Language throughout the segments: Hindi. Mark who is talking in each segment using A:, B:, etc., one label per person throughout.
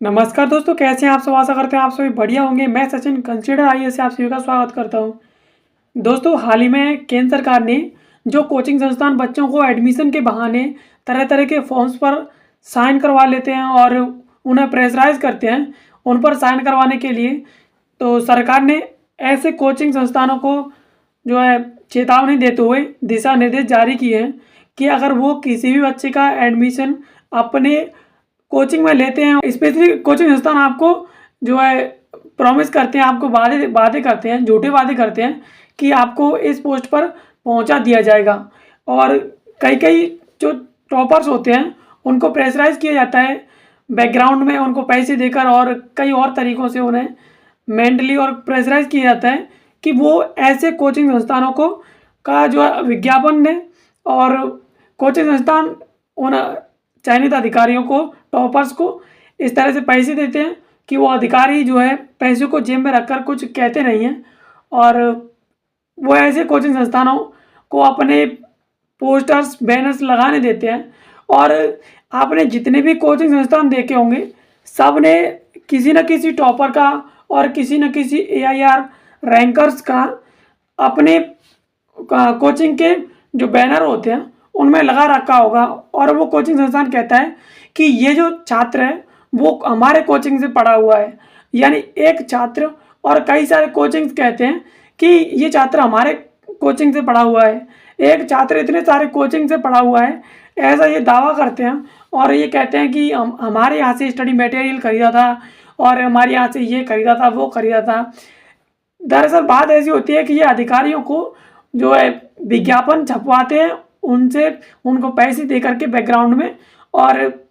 A: नमस्कार दोस्तों, कैसे हैं आप सब? आशा करते हैं आप सभी बढ़िया होंगे। मैं सचिन कंसिडर आईएएस से आप सभी का स्वागत करता हूं। दोस्तों, हाल ही में केंद्र सरकार ने जो कोचिंग संस्थान बच्चों को एडमिशन के बहाने तरह-तरह के फॉर्म्स पर साइन करवा लेते हैं और उन्हें प्रेशराइज़ करते हैं, उन पर साइन करवाने के लिए तो सरकार ने ऐसे कोचिंग संस्थानों को जो है चेतावनी देते हुए दिशा निर्देश जारी किए हैं कि अगर वो किसी भी बच्चे का एडमिशन अपने कोचिंग में लेते हैं, स्पेशली कोचिंग संस्थान आपको जो है प्रॉमिस करते हैं, आपको वादे वादे करते हैं, झूठे वादे करते हैं कि आपको इस पोस्ट पर पहुंचा दिया जाएगा। और कई-कई जो टॉपर्स होते हैं, उनको प्रेशराइज़ किया जाता है बैकग्राउंड में, उनको पैसे देकर और कई और तरीकों से उन्हें मेंटली और प्रेशराइज़ किया जाता है कि वो ऐसे कोचिंग संस्थानों को का जो है विज्ञापन दें और कोचिंग संस्थान उन चयनित अधिकारियों को, टॉपर्स को इस तरह से पैसे देते हैं कि वो अधिकारी जो है पैसों को जेब में रखकर कुछ कहते नहीं हैं और वो ऐसे कोचिंग संस्थानों को अपने पोस्टर्स, बैनर्स लगाने देते हैं। और आपने जितने भी कोचिंग संस्थान देखे होंगे, सब ने किसी न किसी टॉपर का और किसी न किसी एआईआर रैंकर्स का अपने कोचिंग के जो बैनर होते हैं उनमें लगा रखा होगा और वो कोचिंग संस्थान कहता है कि ये जो छात्र है वो हमारे कोचिंग से पढ़ा हुआ है। यानी एक छात्र और कई सारे कोचिंग्स कहते हैं कि ये छात्र हमारे कोचिंग से पढ़ा हुआ है, एक छात्र इतने सारे कोचिंग से पढ़ा हुआ है, ऐसा ये दावा करते हैं। और ये कहते हैं कि हमारे यहाँ से स्टडी मटेरियल खरीदा था और हमारे यहाँ से ये खरीदा था, वो खरीदा था। दरअसल बात ऐसी होती है कि ये अधिकारियों को जो है विज्ञापन छपवाते हैं, उनसे उनको पैसे दे करके बैकग्राउंड में, और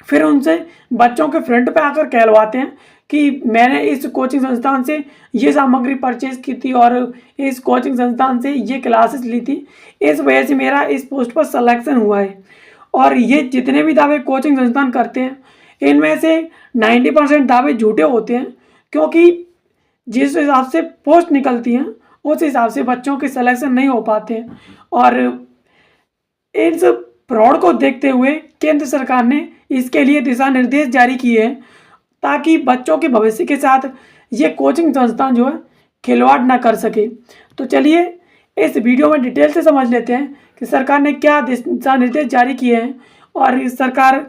A: फिर उनसे बच्चों के फ्रंट पे आकर कहलवाते हैं कि मैंने इस कोचिंग संस्थान से ये सामग्री परचेज़ की थी और इस कोचिंग संस्थान से ये क्लासेस ली थी, इस वजह से मेरा इस पोस्ट पर सिलेक्शन हुआ है। और ये जितने भी दावे कोचिंग संस्थान करते हैं, इनमें से 90% दावे झूठे होते हैं, क्योंकि जिस हिसाब से पोस्ट निकलती हैं उस हिसाब से बच्चों के सिलेक्शन नहीं हो पाते हैं। और इस फ्रॉड को देखते हुए केंद्र सरकार ने इसके लिए दिशा निर्देश जारी किए हैं ताकि बच्चों के भविष्य के साथ ये कोचिंग संस्थान जो है खिलवाड़ ना कर सके। तो चलिए इस वीडियो में डिटेल से समझ लेते हैं कि सरकार ने क्या दिशा निर्देश जारी किए हैं और इस सरकार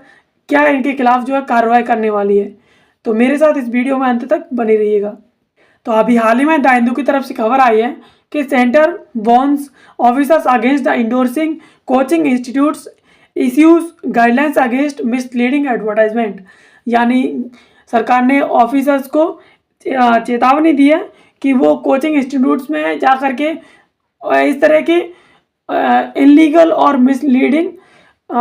A: क्या इनके खिलाफ जो है कार्रवाई करने वाली है। तो मेरे साथ इस वीडियो में अंत तक बने रहिएगा। तो अभी हाल ही में द हिंदू की तरफ से खबर आई है कि centre warns officers against the endorsing coaching institutes issues guidelines against misleading advertisement. यानी सरकार ने ऑफिसर्स को चेतावनी दी है कि वो कोचिंग इंस्टीट्यूट्स में जा कर के इस तरह के इलीगल और मिसलीडिंग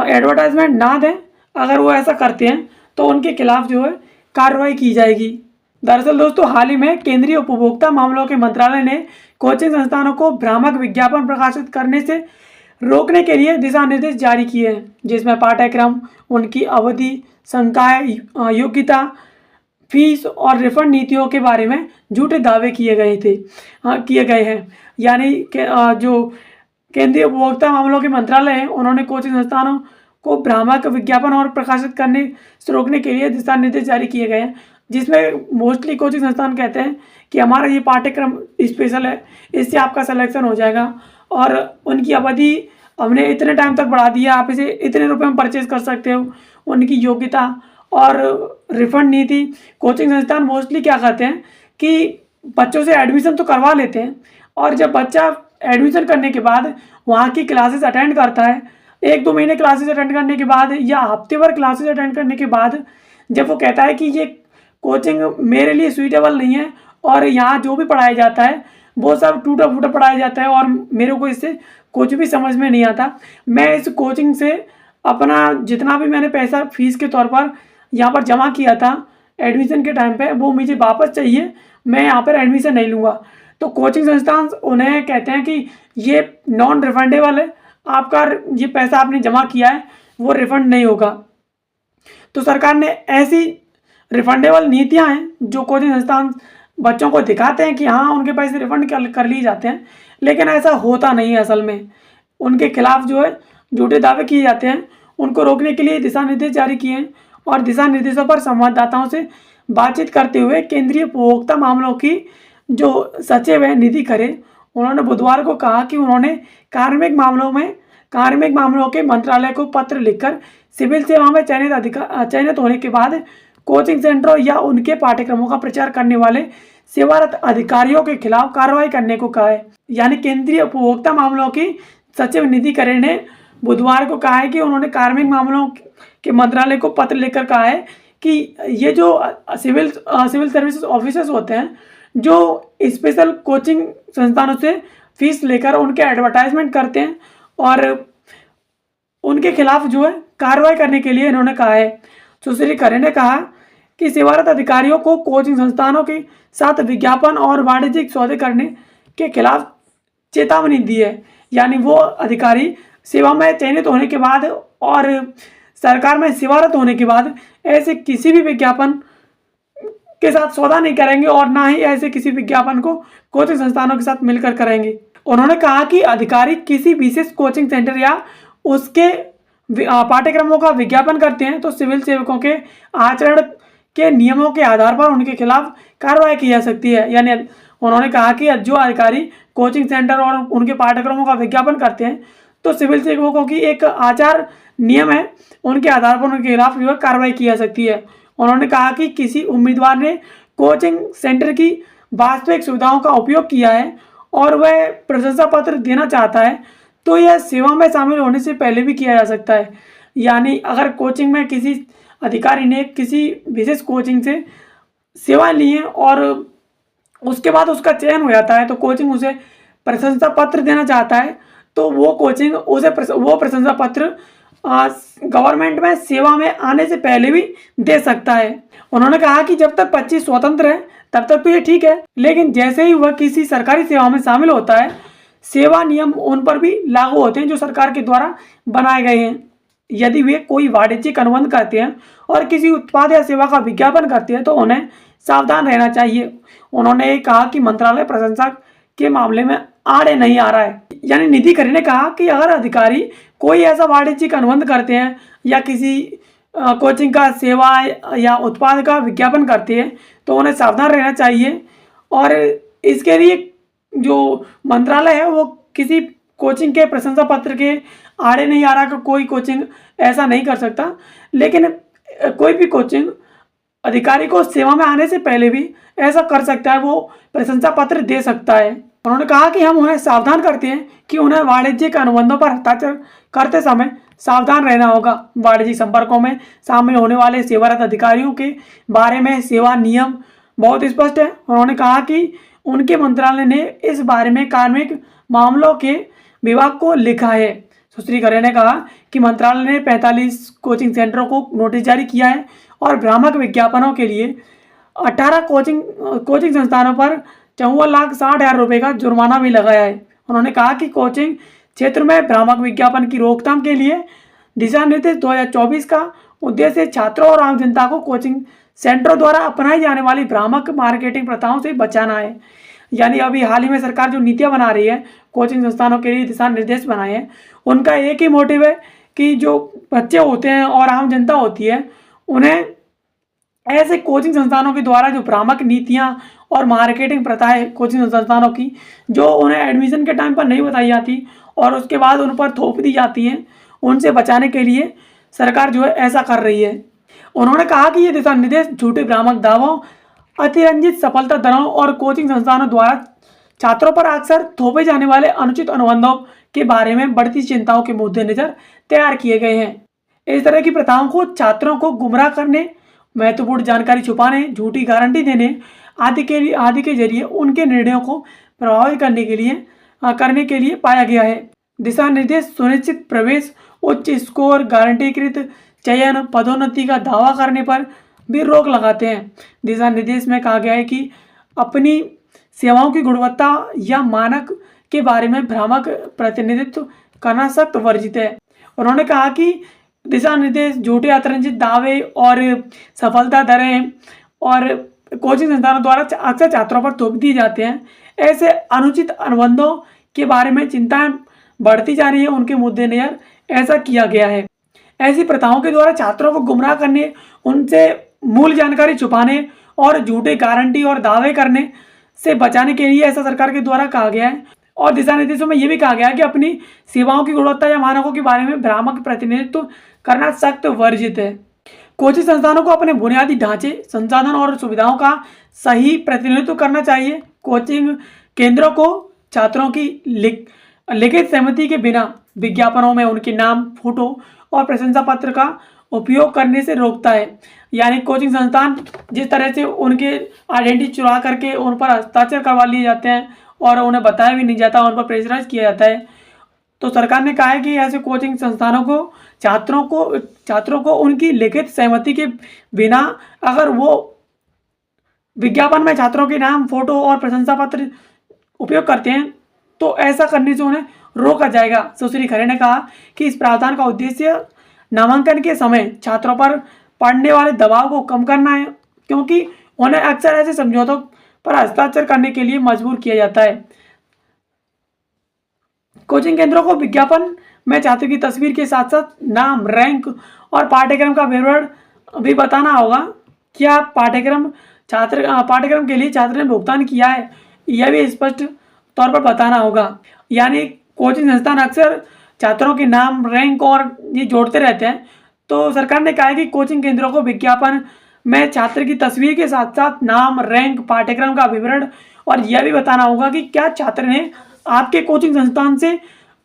A: एडवर्टाइजमेंट ना दें। अगर वो ऐसा करते हैं तो उनके खिलाफ जो है कार्रवाई की जाएगी। दरअसल दोस्तों, हाल ही में केंद्रीय उपभोक्ता मामलों के मंत्रालय ने कोचिंग संस्थानों को भ्रामक विज्ञापन प्रकाशित करने से रोकने के लिए दिशा निर्देश जारी किए हैं, जिसमें पाठ्यक्रम, उनकी अवधि, संकाय, योग्यता, फीस और रिफंड नीतियों के बारे में झूठे दावे किए गए हैं। यानी जो केंद्रीय उपभोक्ता मामलों के मंत्रालय है, उन्होंने कोचिंग संस्थानों को भ्रामक विज्ञापन और प्रकाशित करने से रोकने के लिए दिशा निर्देश जारी किए गए हैं, जिसमें मोस्टली कोचिंग संस्थान कहते हैं कि हमारा ये पाठ्यक्रम स्पेशल है, इससे आपका सिलेक्शन हो जाएगा और उनकी अवधि हमने इतने टाइम तक बढ़ा दिया, आप इसे इतने रुपए में परचेज कर सकते हो। उनकी योग्यता और रिफंड नीति, कोचिंग संस्थान मोस्टली क्या करते हैं कि बच्चों से एडमिशन तो करवा लेते हैं और जब बच्चा एडमिशन करने के बाद वहाँ की क्लासेस अटेंड करता है, 1-2 महीने क्लासेस अटेंड करने के बाद या हफ्ते भर क्लासेस अटेंड करने के बाद जब वो कहता है कि ये कोचिंग मेरे लिए सूटेबल नहीं है और यहाँ जो भी पढ़ाया जाता है वो सब टूटा फूटा पढ़ाया जाता है और मेरे को इससे कुछ भी समझ में नहीं आता, मैं इस कोचिंग से अपना जितना भी मैंने पैसा फीस के तौर पर यहाँ पर जमा किया था एडमिशन के टाइम पे, वो मुझे वापस चाहिए, मैं यहाँ पर एडमिशन नहीं लूँगा। तो कोचिंग संस्थान उन्हें कहते हैं कि ये नॉन रिफंडेबल है, आपका ये पैसा आपने जमा किया है वो रिफंड नहीं होगा। तो सरकार ने ऐसी रिफंडेबल नीतियां हैं जो कोचिंग संस्थान बच्चों को दिखाते हैं कि हाँ उनके पैसे रिफंड कर लिए जाते हैं, लेकिन ऐसा होता नहीं है। असल में उनके खिलाफ जो है झूठे दावे किए जाते हैं। उनको रोकने के लिए दिशा निर्देश जारी किए हैं और दिशा निर्देशों पर संवाददाताओं से बातचीत करते हुए केंद्रीय उपभोक्ता मामलों की जो सचिव है निधि खरे, उन्होंने बुधवार को कहा कि उन्होंने कार्मिक मामलों के मंत्रालय को पत्र लिखकर सिविल सेवा में चयनित होने के बाद कोचिंग सेंटरों या उनके पाठ्यक्रमों का प्रचार करने वाले सेवारत अधिकारियों के खिलाफ कार्रवाई करने को कहा है। यानी केंद्रीय उपभोक्ता मामलों की सचिव निधि खरे ने बुधवार को कहा है कि उन्होंने कार्मिक मामलों के मंत्रालय को पत्र लिखकर कहा है कि ये जो सिविल सर्विसेज ऑफिसर्स होते हैं जो स्पेशल कोचिंग संस्थानों से फीस लेकर उनके एडवर्टाइजमेंट करते हैं और उनके खिलाफ जो है कार्रवाई करने के लिए इन्होंने कहा है। सुश्री खरे ने कहा कि सेवारत अधिकारियों को कोचिंग संस्थानों के साथ विज्ञापन और वाणिज्यिक सौदे करने के खिलाफ चेतावनी दी है। यानी वो अधिकारी सेवा में चयनित होने के बाद और सरकार में सेवारत होने के बाद ऐसे किसी भी विज्ञापन के साथ सौदा नहीं करेंगे और ना ही ऐसे किसी विज्ञापन को कोचिंग संस्थानों के साथ मिलकर करेंगे। उन्होंने कहा कि अधिकारी किसी विशेष कोचिंग सेंटर या उसके पाठ्यक्रमों का विज्ञापन करते हैं तो सिविल सेवकों के आचरण के नियमों के आधार पर उनके खिलाफ कार्रवाई की जा सकती है। यानी उन्होंने कहा कि जो अधिकारी कोचिंग सेंटर और उनके पाठ्यक्रमों का विज्ञापन करते हैं तो सिविल सेवकों की एक आचार नियम है, उनके आधार पर उनके खिलाफ जो है कार्रवाई की जा सकती है। उन्होंने कहा कि किसी उम्मीदवार ने कोचिंग सेंटर की वास्तविक सुविधाओं का उपयोग किया है और वह प्रशंसा पत्र देना चाहता है तो यह सेवा में शामिल होने से पहले भी किया जा सकता है। यानी अगर कोचिंग में किसी अधिकारी ने किसी विशेष कोचिंग से सेवा ली है और उसके बाद उसका चयन हो जाता है तो कोचिंग उसे प्रशंसा पत्र देना चाहता है तो वो कोचिंग उसे वो प्रशंसा पत्र गवर्नमेंट में सेवा में आने से पहले भी दे सकता है। उन्होंने कहा कि जब तक 25 स्वतंत्र है तब तक तो ये ठीक है, लेकिन जैसे ही वह किसी सरकारी सेवा में शामिल होता है सेवा नियम उन पर भी लागू होते हैं जो सरकार के द्वारा बनाए गए हैं। यदि वे कोई वाणिज्यिक अनुबंध करते हैं और किसी उत्पाद या सेवा का विज्ञापन करते हैं तो उन्हें सावधान रहना चाहिए। उन्होंने कहा कि मंत्रालय प्रशंसा के मामले में आड़े नहीं आ रहा है। यानी निधि खरे ने कहा कि अगर अधिकारी कोई ऐसा वाणिज्यिक अनुबंध करते हैं या किसी कोचिंग का सेवा या उत्पाद का विज्ञापन करते हैं तो उन्हें सावधान रहना चाहिए और इसके लिए जो मंत्रालय है वो किसी कोचिंग के प्रशंसा पत्र के आड़े नहीं आ रहा कि कोई कोचिंग ऐसा नहीं कर सकता, लेकिन कोई भी कोचिंग अधिकारी को सेवा में आने से पहले भी ऐसा कर सकता है, वो प्रशंसा पत्र दे सकता है। उन्होंने कहा कि हम उन्हें सावधान करते हैं कि उन्हें वाणिज्यिक अनुबंधों पर हस्ताक्षर करते समय सावधान रहना होगा। वाणिज्यिक संपर्कों में शामिल होने वाले सेवारत अधिकारियों के बारे में सेवा नियम बहुत स्पष्ट है। उन्होंने कहा कि उनके मंत्रालय ने इस बारे में कार्मिक मामलों के विभाग को लिखा है। सुश्री खरे ने कहा कि मंत्रालय ने 45 कोचिंग सेंटरों को नोटिस जारी किया है और भ्रामक विज्ञापनों के लिए 18 कोचिंग संस्थानों पर 54,60,000 रुपये का जुर्माना भी लगाया है। उन्होंने कहा कि कोचिंग क्षेत्र में भ्रामक विज्ञापन की रोकथाम के लिए दिशा निर्देश 2024 का उद्देश्य छात्रों और आम जनता को कोचिंग सेंटरों द्वारा अपनाई जाने वाली भ्रामक मार्केटिंग प्रथाओं से बचाना है। यानी अभी हाल ही में सरकार जो नीतियां बना रही है, कोचिंग संस्थानों के लिए दिशा निर्देश बनाए हैं, उनका एक ही मोटिव है कि जो बच्चे होते हैं और आम जनता होती है उन्हें ऐसे कोचिंग संस्थानों के द्वारा जो भ्रामक नीतियां और मार्केटिंग प्रथाएं कोचिंग संस्थानों की जो उन्हें एडमिशन के टाइम पर नहीं बताई जाती और उसके बाद उन पर थोप दी जाती हैं, उनसे बचाने के लिए सरकार जो है ऐसा कर रही है। उन्होंने कहा कि ये दिशा निर्देश झूठे भ्रामक दावों, अतिरंजित सफलता दरों और कोचिंग संस्थानों द्वारा छात्रों पर अक्सर थोपे जाने वाले अनुचित अनुबंधों के बारे में बढ़ती चिंताओं के मद्देनजर तैयार किए गए हैं। इस तरह की प्रथाओं को छात्रों को गुमराह करने, महत्वपूर्ण जानकारी छुपाने, झूठी गारंटी देने आदि के जरिए उनके निर्णयों को प्रभावित करने के लिए पाया गया है। दिशा निर्देश सुनिश्चित प्रवेश, उच्च स्कोर, गारंटीकृत चयन, पदोन्नति का दावा करने पर भी रोक लगाते हैं। दिशा निर्देश में कहा गया है कि अपनी सेवाओं की गुणवत्ता या मानक के बारे में भ्रामक प्रतिनिधित्व करना सख्त वर्जित है। उन्होंने कहा कि दिशा निर्देश झूठे अतिरंजित दावे और सफलता दरें और कोचिंग संस्थानों द्वारा अक्सर छात्रों पर थोप दिए जाते हैं। ऐसे अनुचित अनुबंधों के बारे में चिंताएं बढ़ती जा रही है, उनके मद्देनजर ऐसा किया गया है। ऐसी प्रथाओं के द्वारा छात्रों को गुमराह करने, उनसे मूल जानकारी छुपाने और झूठे गारंटी और दावे करने से बचाने के लिए ऐसा सरकार के द्वारा कहा गया है। और दिशा निर्देशों में यह भी कहा गया है कि अपनी सेवाओं की गुणवत्ता या मानकों के बारे में भ्रामक प्रतिनिधित्व करना सख्त वर्जित है। कोचिंग संस्थानों को अपने बुनियादी ढांचे, संसाधन और सुविधाओं का सही प्रतिनिधित्व करना चाहिए। कोचिंग केंद्रों को छात्रों की लिखित सहमति के बिना विज्ञापनों में उनके नाम, फोटो और प्रशंसा पत्र का उपयोग करने से रोकता है। यानी कोचिंग संस्थान जिस तरह से उनके आइडेंटिटी चुरा करके उन पर हस्ताक्षर करवा लिए जाते हैं और उन्हें बताया भी नहीं जाता, उन पर प्रेशराइज किया जाता है, तो सरकार ने कहा है कि ऐसे कोचिंग संस्थानों को छात्रों को उनकी लिखित सहमति के बिना अगर वो विज्ञापन में छात्रों के नाम, फोटो और प्रशंसा पत्र उपयोग करते हैं तो ऐसा करने से उन्हें रोका जाएगा। सुश्री खरे ने कहा कि इस प्रावधान का उद्देश्य नामांकन के समय छात्रों पर पड़ने वाले दबाव को कम करना है, क्योंकि उन्हें अक्सर ऐसे समझौतों पर हस्ताक्षर करने के लिए मजबूर किया जाता है। कोचिंग केंद्रों को विज्ञापन में छात्र की तस्वीर के साथ साथ नाम, रैंक और पाठ्यक्रम का विवरण भी बताना होगा। क्या पाठ्यक्रम के लिए छात्र ने भुगतान किया है, यह भी स्पष्ट तौर पर बताना होगा। यानी कोचिंग संस्थान अक्सर छात्रों के नाम, रैंक और ये जोड़ते रहते हैं, तो सरकार ने कहा है कि कोचिंग केंद्रों को विज्ञापन में छात्र की तस्वीर के साथ साथ नाम, रैंक, पाठ्यक्रम का विवरण और यह भी बताना होगा कि क्या छात्र ने आपके कोचिंग संस्थान से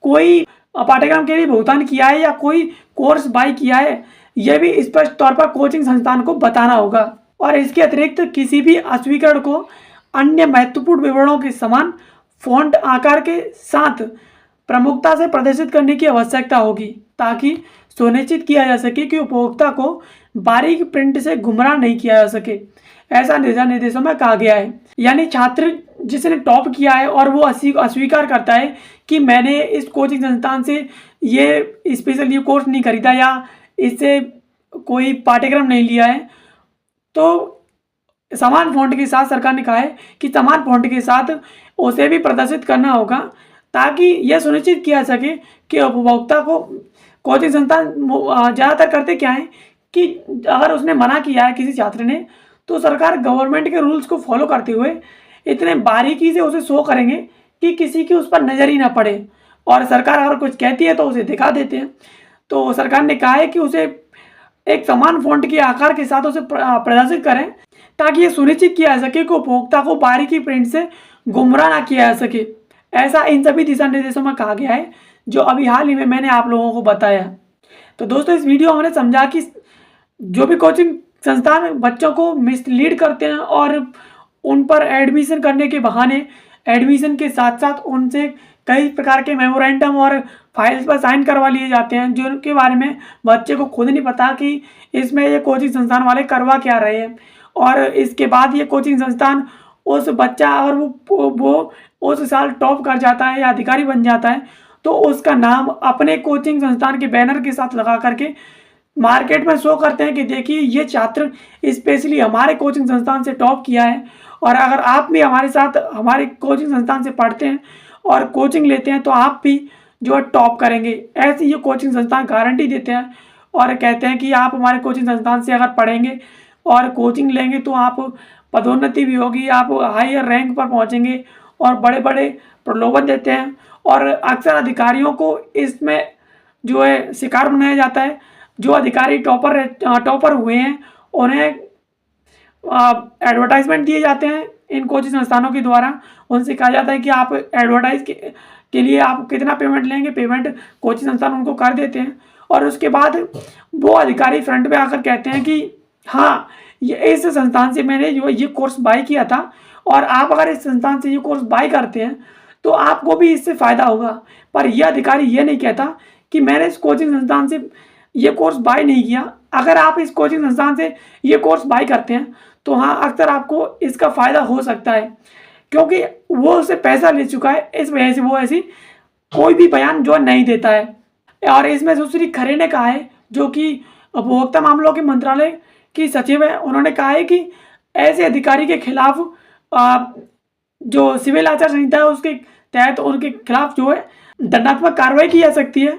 A: कोई पाठ्यक्रम के लिए भुगतान किया है या कोई कोर्स बाय किया है, यह भी स्पष्ट तौर पर कोचिंग संस्थान को बताना होगा। और इसके अतिरिक्त किसी भी अस्वीकरण को अन्य महत्वपूर्ण विवरणों के समान फॉन्ट आकार के साथ प्रमुखता से प्रदर्शित करने की आवश्यकता होगी, ताकि सुनिश्चित किया जा सके कि उपभोक्ता को बारीक प्रिंट से गुमराह नहीं किया जा सके। ऐसा दिशा निर्देशों में कहा गया है। यानी छात्र जिसने टॉप किया है और वो अस्वीकार करता है कि मैंने इस कोचिंग संस्थान से ये स्पेशल ये कोर्स नहीं खरीदा या इससे कोई पाठ्यक्रम नहीं लिया है, तो समान फॉन्ट के साथ सरकार ने कहा है कि समान फॉन्ट के साथ उसे भी प्रदर्शित करना होगा, ताकि यह सुनिश्चित किया जा सके कि उपभोक्ता को कोचिंग संस्थान ज़्यादातर करते क्या है कि अगर उसने मना किया है किसी छात्र ने, तो सरकार गवर्नमेंट के रूल्स को फॉलो करते हुए इतने बारीकी से उसे शो करेंगे कि किसी की उस पर नज़र ही ना पड़े, और सरकार अगर कुछ कहती है तो उसे दिखा देते हैं। तो सरकार ने कहा है कि उसे एक समान फॉन्ट के आकार के साथ उसे प्रदर्शित करें, ताकि ये सुनिश्चित किया जा सके कि उपभोक्ता को बारीकी प्रिंट से गुमराह ना किया जा सके। ऐसा इन सभी दिशा निर्देशों में कहा गया है जो अभी हाल ही में मैंने आप लोगों को बताया। तो दोस्तों, इस वीडियो में हमने समझा कि जो भी कोचिंग संस्थान बच्चों को मिसलीड करते हैं और उन पर एडमिशन करने के बहाने एडमिशन के साथ साथ उनसे कई प्रकार के मेमोरेंडम और फाइल्स पर साइन करवा लिए जाते हैं, जिनके बारे में बच्चे को खुद नहीं पता कि इसमें ये कोचिंग संस्थान वाले करवा क्या रहे हैं। और इसके बाद ये कोचिंग संस्थान उस बच्चा अगर वो उस साल टॉप कर जाता है या अधिकारी बन जाता है, तो उसका नाम अपने कोचिंग संस्थान के बैनर के साथ लगा करके मार्केट में शो करते हैं कि देखिए ये छात्र स्पेशली हमारे कोचिंग संस्थान से टॉप किया है, और अगर आप भी हमारे साथ हमारे कोचिंग संस्थान से पढ़ते हैं और कोचिंग लेते हैं तो आप भी जो है टॉप करेंगे। ऐसे ये कोचिंग संस्थान गारंटी देते हैं और कहते हैं कि आप हमारे कोचिंग संस्थान से अगर पढ़ेंगे और कोचिंग लेंगे तो आप पदोन्नति भी होगी, आप हायर रैंक पर पहुंचेंगे, और बड़े बड़े प्रलोभन देते हैं। और अक्सर अधिकारियों को इसमें जो है शिकार बनाया जाता है। जो अधिकारी टॉपर हुए हैं उन्हें एडवर्टाइजमेंट दिए जाते हैं इन कोचिंग संस्थानों के द्वारा। उनसे कहा जाता है कि आप एडवर्टाइज के लिए आप कितना पेमेंट लेंगे, पेमेंट कोचिंग संस्थान उनको कर देते हैं, और उसके बाद वो अधिकारी फ्रंट पे आकर कहते हैं कि हाँ, ये इस संस्थान से मैंने जो ये कोर्स बाय किया था, और आप अगर इस संस्थान से ये कोर्स बाय करते हैं तो आपको भी इससे फ़ायदा होगा। पर यह अधिकारी ये नहीं कहता कि मैंने इस कोचिंग संस्थान से ये कोर्स बाय नहीं किया। अगर आप इस कोचिंग संस्थान से ये कोर्स बाय करते हैं तो हाँ, अक्सर आपको इसका फ़ायदा हो सकता है, क्योंकि वो उससे पैसा ले चुका है। इस वजह से वो ऐसी कोई भी बयान जो नहीं देता है। और इसमें सुश्री खरे ने कहा है, जो कि उपभोक्ता मामलों के मंत्रालय की सचिव है, उन्होंने कहा है कि ऐसे अधिकारी के खिलाफ जो सिविल आचार संहिता है उसके तहत उनके खिलाफ जो है दंडात्मक कार्रवाई की जा सकती है।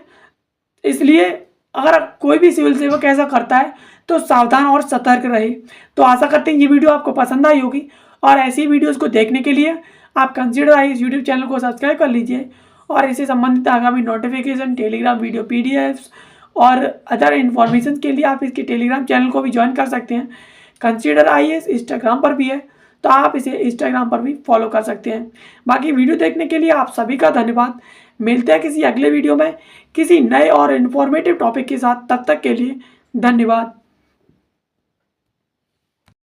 A: इसलिए अगर कोई भी सिविल सेवक ऐसा करता है तो सावधान और सतर्क रहे। तो आशा करते हैं ये वीडियो आपको पसंद आई होगी, और ऐसी वीडियोज़ को देखने के लिए आप कंसीडर आईएएस यूट्यूब चैनल को सब्सक्राइब कर लीजिए, और इससे संबंधित आगामी नोटिफिकेशन, टेलीग्राम वीडियो पीडीएफ्स और अदर इन्फॉर्मेशन के लिए आप इसके टेलीग्राम चैनल को भी ज्वाइन कर सकते हैं। कंसीडर आईएएस इंस्टाग्राम पर भी है, तो आप इसे इंस्टाग्राम पर भी फॉलो कर सकते हैं। बाकी वीडियो देखने के लिए आप सभी का धन्यवाद। मिलते हैं किसी अगले वीडियो में किसी नए और इन्फॉर्मेटिव टॉपिक के साथ। तब तक के लिए धन्यवाद।